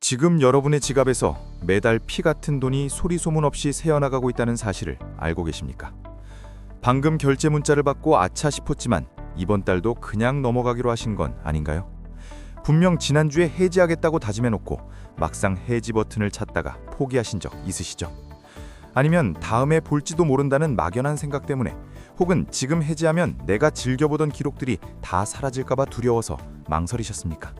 지금 여러분의 지갑에서 매달 피 같은 돈이 소리 소문 없이 새어나가고 있다는 사실을 알고 계십니까? 방금 결제 문자를 받고 아차 싶었지만 이번 달도 그냥 넘어가기로 하신 건 아닌가요? 분명 지난주에 해지하겠다고 다짐해놓고 막상 해지 버튼을 찾다가 포기하신 적 있으시죠? 아니면 다음에 볼지도 모른다는 막연한 생각 때문에, 혹은 지금 해지하면 내가 즐겨보던 기록들이 다 사라질까봐 두려워서 망설이셨습니까?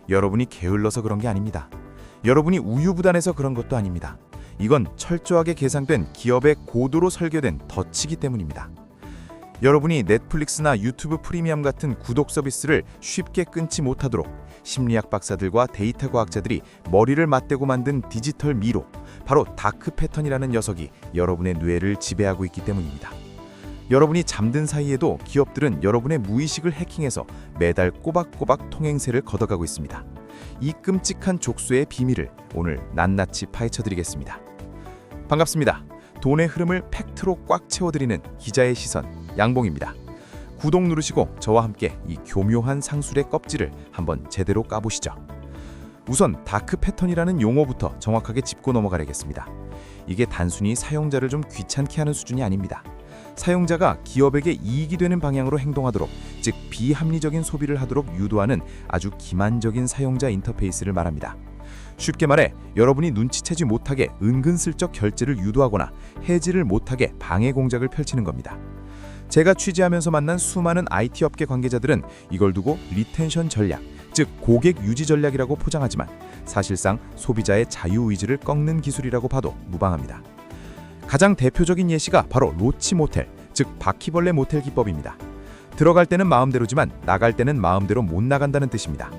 여러분이 게을러서 그런 게 아닙니다. 여러분이 우유부단해서 그런 것도 아닙니다. 이건 철저하게 계산된 기업의 고도로 설계된 덫이기 때문입니다. 여러분이 넷플릭스나 유튜브 프리미엄 같은 구독 서비스를 쉽게 끊지 못하도록 심리학 박사들과 데이터 과학자들이 머리를 맞대고 만든 디지털 미로, 바로 다크 패턴이라는 녀석이 여러분의 뇌를 지배하고 있기 때문입니다. 여러분이 잠든 사이에도 기업들은 여러분의 무의식을 해킹해서 매달 꼬박꼬박 통행세를 걷어가고 있습니다. 이 끔찍한 족쇄의 비밀을 오늘 낱낱이 파헤쳐드리겠습니다. 반갑습니다. 돈의 흐름을 팩트로 꽉 채워드리는 기자의 시선, 양봉입니다. 구독 누르시고 저와 함께 이 교묘한 상술의 껍질을 한번 제대로 까보시죠. 우선 다크 패턴이라는 용어부터 정확하게 짚고 넘어가야겠습니다. 이게 단순히 사용자를 좀 귀찮게 하는 수준이 아닙니다. 사용자가 기업에게 이익이 되는 방향으로 행동하도록, 즉 비합리적인 소비를 하도록 유도하는 아주 기만적인 사용자 인터페이스를 말합니다. 쉽게 말해 여러분이 눈치채지 못하게 은근슬쩍 결제를 유도하거나 해지를 못하게 방해 공작을 펼치는 겁니다. 제가 취재하면서 만난 수많은 IT 업계 관계자들은 이걸 두고 리텐션 전략, 즉 고객 유지 전략이라고 포장하지만 사실상 소비자의 자유의지를 꺾는 기술이라고 봐도 무방합니다. 가장 대표적인 예시가 바로 로치 모텔, 즉 바퀴벌레 모텔 기법입니다. 들어갈 때는 마음대로지만 나갈 때는 마음대로 못 나간다는 뜻입니다.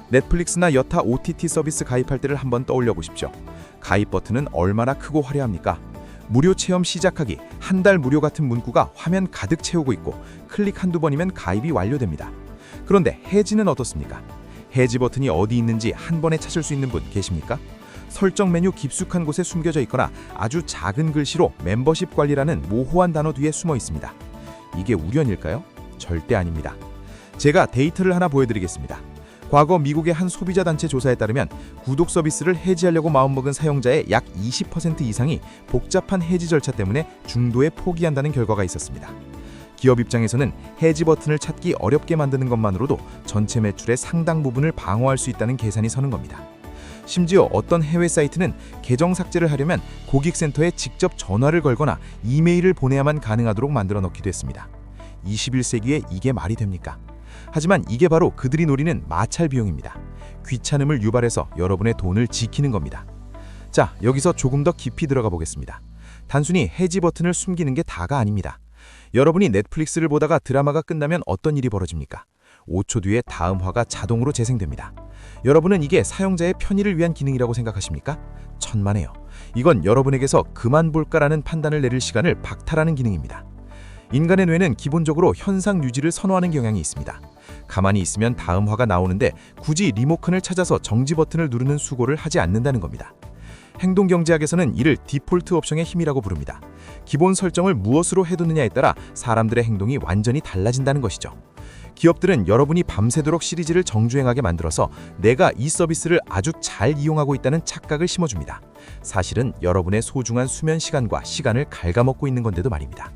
넷플릭스나 여타 OTT 서비스 가입할 때를 한번 떠올려 보십시오. 가입 버튼은 얼마나 크고 화려합니까? 무료 체험 시작하기, 한 달 무료 같은 문구가 화면 가득 채우고 있고 클릭 한두 번이면 가입이 완료됩니다. 그런데 해지는 어떻습니까? 해지 버튼이 어디 있는지 한 번에 찾을 수 있는 분 계십니까? 설정 메뉴 깊숙한 곳에 숨겨져 있거나 아주 작은 글씨로 멤버십 관리라는 모호한 단어 뒤에 숨어 있습니다. 이게 우연일까요? 절대 아닙니다. 제가 데이터를 하나 보여드리겠습니다. 과거 미국의 한 소비자 단체 조사에 따르면 구독 서비스를 해지하려고 마음먹은 사용자의 약 20% 이상이 복잡한 해지 절차 때문에 중도에 포기한다는 결과가 있었습니다. 기업 입장에서는 해지 버튼을 찾기 어렵게 만드는 것만으로도 전체 매출의 상당 부분을 방어할 수 있다는 계산이 서는 겁니다. 심지어 어떤 해외 사이트는 계정 삭제를 하려면 고객센터에 직접 전화를 걸거나 이메일을 보내야만 가능하도록 만들어 놓기도 했습니다. 21세기에 이게 말이 됩니까? 하지만 이게 바로 그들이 노리는 마찰 비용입니다. 귀찮음을 유발해서 여러분의 돈을 지키는 겁니다. 자, 여기서 조금 더 깊이 들어가 보겠습니다. 단순히 해지 버튼을 숨기는 게 다가 아닙니다. 여러분이 넷플릭스를 보다가 드라마가 끝나면 어떤 일이 벌어집니까? 5초 뒤에 다음 화가 자동으로 재생됩니다. 여러분은 이게 사용자의 편의를 위한 기능이라고 생각하십니까? 천만에요. 이건 여러분에게서 그만 볼까라는 판단을 내릴 시간을 박탈하는 기능입니다. 인간의 뇌는 기본적으로 현상 유지를 선호하는 경향이 있습니다. 가만히 있으면 다음 화가 나오는데 굳이 리모컨을 찾아서 정지 버튼을 누르는 수고를 하지 않는다는 겁니다. 행동경제학에서는 이를 디폴트 옵션의 힘이라고 부릅니다. 기본 설정을 무엇으로 해두느냐에 따라 사람들의 행동이 완전히 달라진다는 것이죠. 기업들은 여러분이 밤새도록 시리즈를 정주행하게 만들어서 내가 이 서비스를 아주 잘 이용하고 있다는 착각을 심어줍니다. 사실은 여러분의 소중한 수면 시간과 시간을 갉아먹고 있는 건데도 말입니다.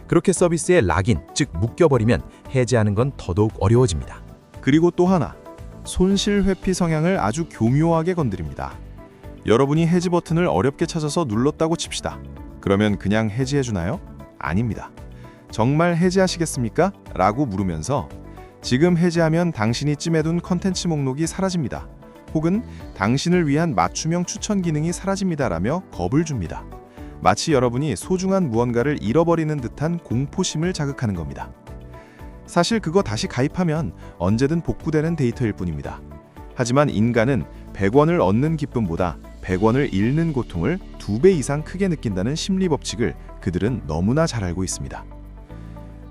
그렇게 서비스에 락인, 즉 묶여버리면 해제하는 건 더더욱 어려워집니다. 그리고 또 하나, 손실 회피 성향을 아주 교묘하게 건드립니다. 여러분이 해지 버튼을 어렵게 찾아서 눌렀다고 칩시다. 그러면 그냥 해지해주나요? 아닙니다. 정말 해지하시겠습니까? 라고 물으면서 지금 해지하면 당신이 찜해둔 컨텐츠 목록이 사라집니다. 혹은 당신을 위한 맞춤형 추천 기능이 사라집니다. 라며 겁을 줍니다. 마치 여러분이 소중한 무언가를 잃어버리는 듯한 공포심을 자극하는 겁니다. 사실 그거 다시 가입하면 언제든 복구되는 데이터일 뿐입니다. 하지만 인간은 100원을 얻는 기쁨보다 100원을 잃는 고통을 2배 이상 크게 느낀다는 심리 법칙을 그들은 너무나 잘 알고 있습니다.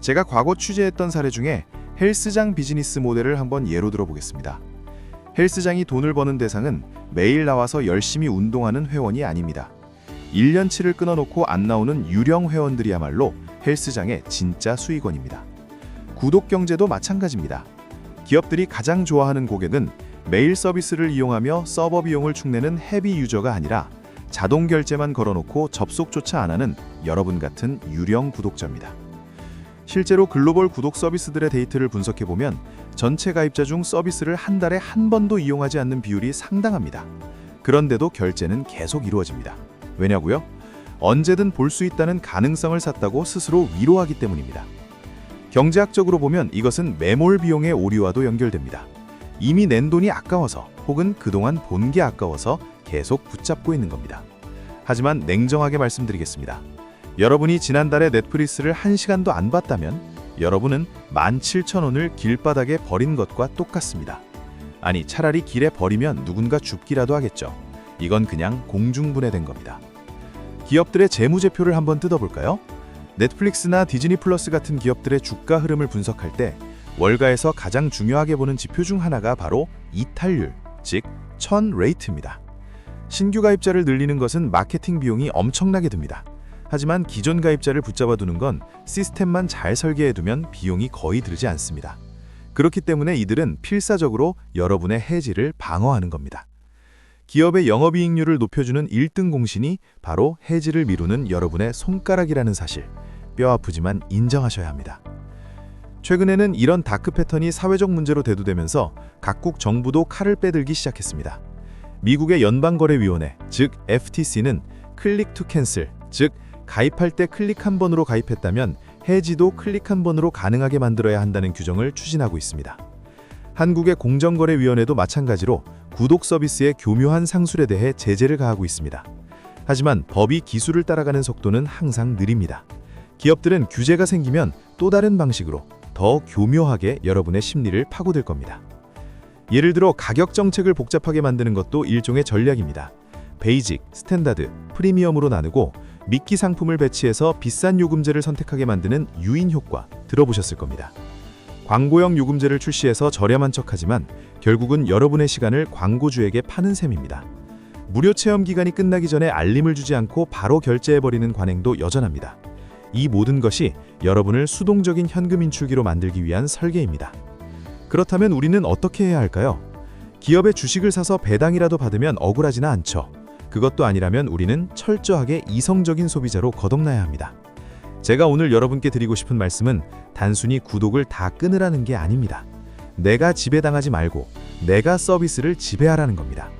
제가 과거 취재했던 사례 중에 헬스장 비즈니스 모델을 한번 예로 들어보겠습니다. 헬스장이 돈을 버는 대상은 매일 나와서 열심히 운동하는 회원이 아닙니다. 1년치를 끊어놓고 안 나오는 유령 회원들이야말로 헬스장의 진짜 수익원입니다. 구독 경제도 마찬가지입니다. 기업들이 가장 좋아하는 고객은 메일 서비스를 이용하며 서버 비용을 축내는 헤비 유저가 아니라 자동 결제만 걸어놓고 접속조차 안 하는 여러분 같은 유령 구독자입니다. 실제로 글로벌 구독 서비스들의 데이터를 분석해보면 전체 가입자 중 서비스를 한 달에 한 번도 이용하지 않는 비율이 상당합니다. 그런데도 결제는 계속 이루어집니다. 왜냐고요? 언제든 볼 수 있다는 가능성을 샀다고 스스로 위로하기 때문입니다. 경제학적으로 보면 이것은 매몰 비용의 오류와도 연결됩니다. 이미 낸 돈이 아까워서 혹은 그동안 본 게 아까워서 계속 붙잡고 있는 겁니다. 하지만 냉정하게 말씀드리겠습니다. 여러분이 지난달에 넷플릭스를 1시간도 안 봤다면 여러분은 17,000원을 길바닥에 버린 것과 똑같습니다. 아니, 차라리 길에 버리면 누군가 죽기라도 하겠죠. 이건 그냥 공중분해된 겁니다. 기업들의 재무제표를 한번 뜯어볼까요? 넷플릭스나 디즈니 플러스 같은 기업들의 주가 흐름을 분석할 때 월가에서 가장 중요하게 보는 지표 중 하나가 바로 이탈률, 즉 천 레이트입니다. 신규 가입자를 늘리는 것은 마케팅 비용이 엄청나게 듭니다. 하지만 기존 가입자를 붙잡아 두는 건 시스템만 잘 설계해두면 비용이 거의 들지 않습니다. 그렇기 때문에 이들은 필사적으로 여러분의 해지를 방어하는 겁니다. 기업의 영업이익률을 높여주는 1등 공신이 바로 해지를 미루는 여러분의 손가락이라는 사실, 뼈아프지만 인정하셔야 합니다. 최근에는 이런 다크 패턴이 사회적 문제로 대두되면서 각국 정부도 칼을 빼들기 시작했습니다. 미국의 연방거래위원회, 즉 FTC는 클릭 투 캔슬, 즉 가입할 때 클릭 한 번으로 가입했다면 해지도 클릭 한 번으로 가능하게 만들어야 한다는 규정을 추진하고 있습니다. 한국의 공정거래위원회도 마찬가지로 구독 서비스의 교묘한 상술에 대해 제재를 가하고 있습니다. 하지만 법이 기술을 따라가는 속도는 항상 느립니다. 기업들은 규제가 생기면 또 다른 방식으로 더 교묘하게 여러분의 심리를 파고들 겁니다. 예를 들어 가격 정책을 복잡하게 만드는 것도 일종의 전략입니다. 베이직, 스탠다드, 프리미엄으로 나누고 미끼 상품을 배치해서 비싼 요금제를 선택하게 만드는 유인 효과 들어보셨을 겁니다. 광고형 요금제를 출시해서 저렴한 척하지만 결국은 여러분의 시간을 광고주에게 파는 셈입니다. 무료 체험 기간이 끝나기 전에 알림을 주지 않고 바로 결제해버리는 관행도 여전합니다. 이 모든 것이 여러분을 수동적인 현금 인출기로 만들기 위한 설계입니다. 그렇다면 우리는 어떻게 해야 할까요? 기업의 주식을 사서 배당이라도 받으면 억울하지는 않죠. 그것도 아니라면 우리는 철저하게 이성적인 소비자로 거듭나야 합니다. 제가 오늘 여러분께 드리고 싶은 말씀은 단순히 구독을 다 끊으라는 게 아닙니다. 내가 지배당하지 말고 내가 서비스를 지배하라는 겁니다.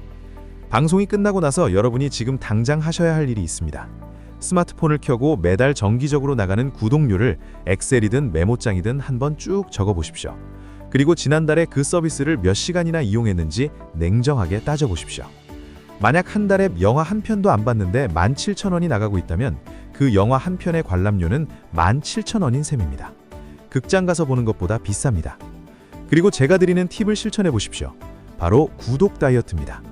방송이 끝나고 나서 여러분이 지금 당장 하셔야 할 일이 있습니다. 스마트폰을 켜고 매달 정기적으로 나가는 구독료를 엑셀이든 메모장이든 한번 쭉 적어보십시오. 그리고 지난달에 그 서비스를 몇 시간이나 이용했는지 냉정하게 따져보십시오. 만약 한 달에 영화 한 편도 안 봤는데 17,000원이 나가고 있다면 그 영화 한 편의 관람료는 17,000원인 셈입니다. 극장 가서 보는 것보다 비쌉니다. 그리고 제가 드리는 팁을 실천해 보십시오. 바로 구독 다이어트입니다.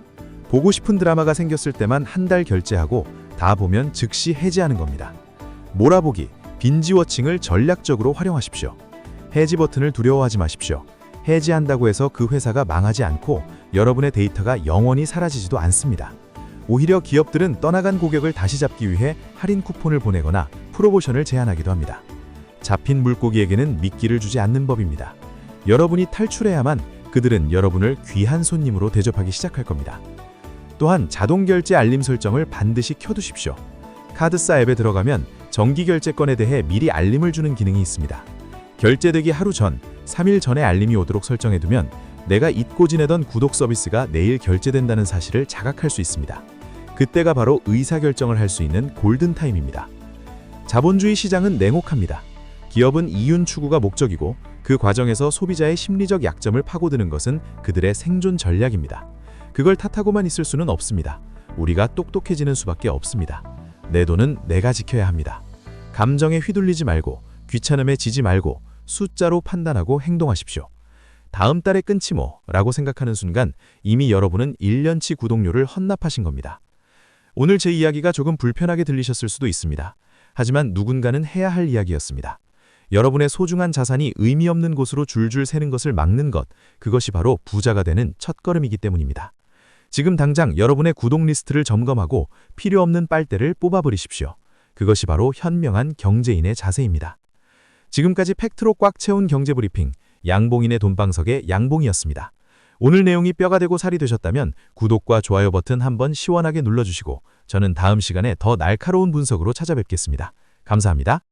보고 싶은 드라마가 생겼을 때만 한 달 결제하고 다 보면 즉시 해지하는 겁니다. 몰아보기, 빈지워칭을 전략적으로 활용하십시오. 해지 버튼을 두려워하지 마십시오. 해지한다고 해서 그 회사가 망하지 않고 여러분의 데이터가 영원히 사라지지도 않습니다. 오히려 기업들은 떠나간 고객을 다시 잡기 위해 할인 쿠폰을 보내거나 프로모션을 제안하기도 합니다. 잡힌 물고기에게는 미끼를 주지 않는 법입니다. 여러분이 탈출해야만 그들은 여러분을 귀한 손님으로 대접하기 시작할 겁니다. 또한 자동 결제 알림 설정을 반드시 켜두십시오. 카드사 앱에 들어가면 정기 결제건에 대해 미리 알림을 주는 기능이 있습니다. 결제되기 하루 전, 3일 전에 알림이 오도록 설정해두면 내가 잊고 지내던 구독 서비스가 내일 결제된다는 사실을 자각할 수 있습니다. 그때가 바로 의사결정을 할 수 있는 골든타임입니다. 자본주의 시장은 냉혹합니다. 기업은 이윤 추구가 목적이고 그 과정에서 소비자의 심리적 약점을 파고드는 것은 그들의 생존 전략입니다. 그걸 탓하고만 있을 수는 없습니다. 우리가 똑똑해지는 수밖에 없습니다. 내 돈은 내가 지켜야 합니다. 감정에 휘둘리지 말고 귀찮음에 지지 말고 숫자로 판단하고 행동하십시오. 다음 달에 끊지 뭐 라고 생각하는 순간 이미 여러분은 1년치 구독료를 헌납하신 겁니다. 오늘 제 이야기가 조금 불편하게 들리셨을 수도 있습니다. 하지만 누군가는 해야 할 이야기였습니다. 여러분의 소중한 자산이 의미 없는 곳으로 줄줄 새는 것을 막는 것, 그것이 바로 부자가 되는 첫걸음이기 때문입니다. 지금 당장 여러분의 구독 리스트를 점검하고 필요 없는 빨대를 뽑아버리십시오. 그것이 바로 현명한 경제인의 자세입니다. 지금까지 팩트로 꽉 채운 경제브리핑, 양봉인의 돈방석의 양봉이었습니다. 오늘 내용이 뼈가 되고 살이 되셨다면 구독과 좋아요 버튼 한번 시원하게 눌러주시고 저는 다음 시간에 더 날카로운 분석으로 찾아뵙겠습니다. 감사합니다.